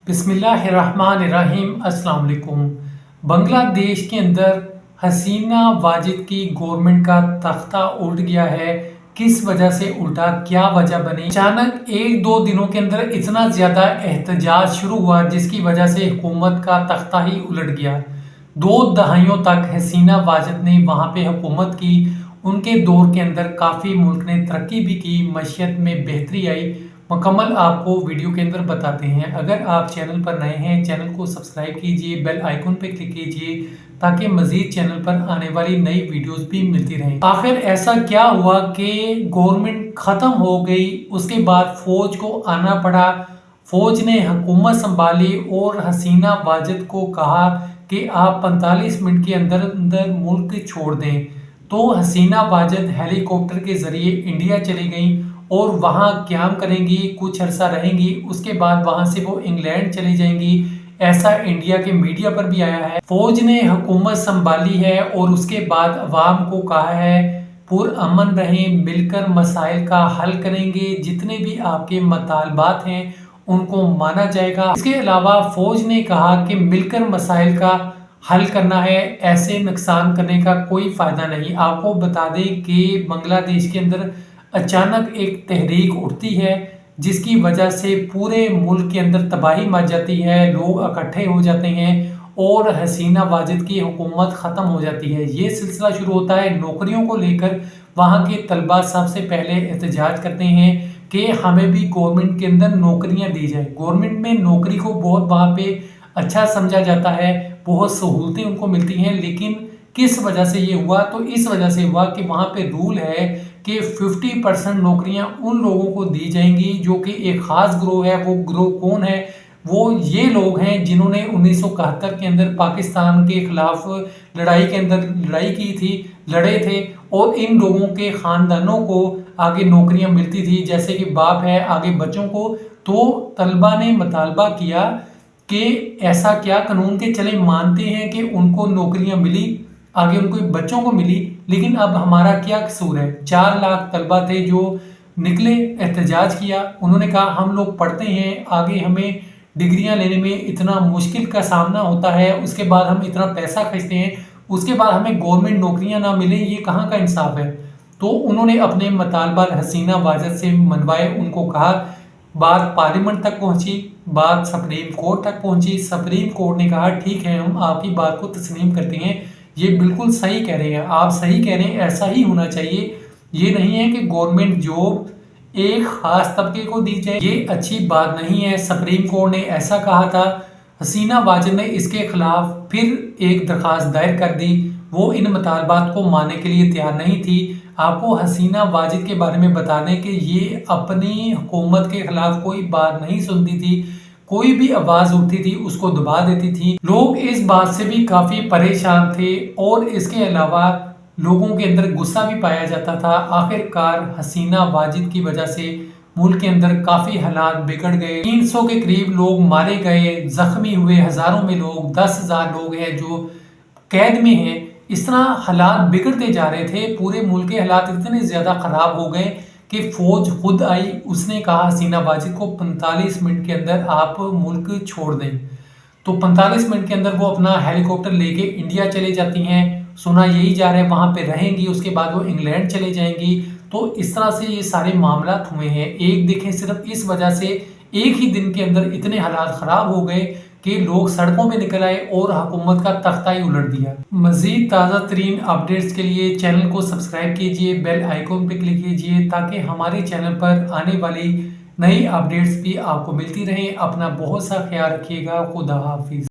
बिस्मिल्लाहिर्रहमानिर्रहीम अस्सलाम वालेकुम। बांग्लादेश के अंदर हसीना वाजिद की गवर्नमेंट का तख्ता उल्ट गया है। किस वजह से उल्टा, क्या वजह बनी? अचानक एक दो दिनों के अंदर इतना ज़्यादा एहतजाज शुरू हुआ जिसकी वजह से हुकूमत का तख्ता ही उलट गया। 2 दहाइयों तक हसीना वाजिद ने वहाँ पे हुकूमत की। उनके दौर के अंदर काफ़ी मुल्क ने तरक्की भी की, मईशत में बेहतरी आई। मुकम्मल आपको वीडियो के अंदर बताते हैं। अगर आप चैनल पर नए हैं, चैनल को सब्सक्राइब कीजिए, बेल आइकन पे क्लिक कीजिए ताकि मजीद चैनल पर आने वाली नई वीडियोस भी मिलती रहें। आखिर ऐसा क्या हुआ कि गवर्नमेंट ख़त्म हो गई, उसके बाद फ़ौज को आना पड़ा। फ़ौज ने हुकूमत संभाली और हसीना वाजिद को कहा कि आप 45 मिनट के अंदर अंदर मुल्क छोड़ दें। तो हसीना वाजिद हेलीकॉप्टर के ज़रिए इंडिया चली गई और वहाँ क़याम करेंगी, कुछ अरसा रहेंगी, उसके बाद वहाँ से वो इंग्लैंड चली जाएंगी। ऐसा इंडिया के मीडिया पर भी आया है। फौज ने हुकूमत संभाली है और उसके बाद अवाम को कहा है पुरअमन रहें, मिलकर मसाइल का हल करेंगे, जितने भी आपके मतालबात हैं उनको माना जाएगा। इसके अलावा फौज ने कहा कि मिलकर मसाइल का हल करना है, ऐसे नुकसान करने का कोई फ़ायदा नहीं। आपको बता दें कि बांग्लादेश के अंदर अचानक एक तहरीक उठती है जिसकी वजह से पूरे मुल्क के अंदर तबाही मच जाती है, लोग इकट्ठे हो जाते हैं और हसीना वाजिद की हुकूमत ख़त्म हो जाती है। ये सिलसिला शुरू होता है नौकरियों को लेकर। वहाँ के तलबा सबसे पहले एहतजाज करते हैं कि हमें भी गवर्नमेंट के अंदर नौकरियाँ दी जाए। गवर्नमेंट में नौकरी को बहुत वहाँ पे अच्छा समझा जाता है, बहुत सहूलतें उनको मिलती हैं। लेकिन किस वजह से ये हुआ? तो इस वजह से हुआ कि वहाँ पे रूल है कि 50% नौकरियां उन लोगों को दी जाएंगी जो कि एक ख़ास ग्रोह है। वो ग्रोह कौन है? वो ये लोग हैं जिन्होंने 1971 के अंदर पाकिस्तान के खिलाफ लड़ाई के अंदर लड़ाई की थी, लड़े थे, और इन लोगों के ख़ानदानों को आगे नौकरियां मिलती थी, जैसे कि बाप है आगे बच्चों को। तो तलबा ने मुतालबा किया कि ऐसा क्या कानून के चले मानते हैं कि उनको नौकरियां मिली, आगे उनको बच्चों को मिली, लेकिन अब हमारा क्या कसूर है? 4 लाख तलबा थे जो निकले, एहतजाज किया। उन्होंने कहा हम लोग पढ़ते हैं, आगे हमें डिग्रियां लेने में इतना मुश्किल का सामना होता है, उसके बाद हम इतना पैसा खर्चते हैं, उसके बाद हमें गवर्नमेंट नौकरियां ना मिले, ये कहाँ का इंसाफ है? तो उन्होंने अपने मुतालबा हसीना वाजिद से मनवाए। उनको कहा, बात पार्लियामेंट तक पहुंची, बात सुप्रीम कोर्ट तक पहुंची। सुप्रीम कोर्ट ने कहा ठीक है, हम आपकी बात को तस्लीम करते हैं, ये बिल्कुल सही कह रहे हैं, आप सही कह रहे हैं, ऐसा ही होना चाहिए। ये नहीं है कि गवर्नमेंट जॉब एक खास तबके को दी जाए, ये अच्छी बात नहीं है। सुप्रीम कोर्ट ने ऐसा कहा था। हसीना वाजिद ने इसके खिलाफ फिर एक दरख्वास्त दायर कर दी। वो इन मुतालबात को मानने के लिए तैयार नहीं थी। आपको हसीना वाजिद के बारे में बता दें कि ये अपनी हुकूमत के खिलाफ कोई बात नहीं सुनती थी, कोई भी आवाज़ उठती थी उसको दबा देती थी। लोग इस बात से भी काफ़ी परेशान थे और इसके अलावा लोगों के अंदर गुस्सा भी पाया जाता था। आखिरकार हसीना वाजिद की वजह से मुल्क के अंदर काफ़ी हालात बिगड़ गए। 300 के करीब लोग मारे गए, जख्मी हुए हज़ारों में लोग, 10,000 लोग हैं जो कैद में हैं। इस तरह हालात बिगड़ते जा रहे थे। पूरे मुल्क के हालात इतने ज़्यादा ख़राब हो गए कि फ़ौज खुद आई। उसने कहा हसीना वाजिद को 45 मिनट के अंदर आप मुल्क छोड़ दें। तो 45 मिनट के अंदर वो अपना हेलीकॉप्टर लेके इंडिया चले जाती हैं। सुना यही जा रहा है वहाँ पे रहेंगी, उसके बाद वो इंग्लैंड चले जाएंगी। तो इस तरह से ये सारे मामला हुए हैं। एक देखें, सिर्फ इस वजह से एक ही दिन के अंदर इतने हालात ख़राब हो गए कि लोग सड़कों पे निकल आए और हुकूमत का तख्ता ही उलट दिया। मज़ीद ताज़ा तरीन अपडेट्स के लिए चैनल को सब्सक्राइब कीजिए, बेल आइकन पे क्लिक कीजिए ताकि हमारे चैनल पर आने वाली नई अपडेट्स भी आपको मिलती रहें। अपना बहुत सा ख्याल रखिएगा। खुदा हाफिज़।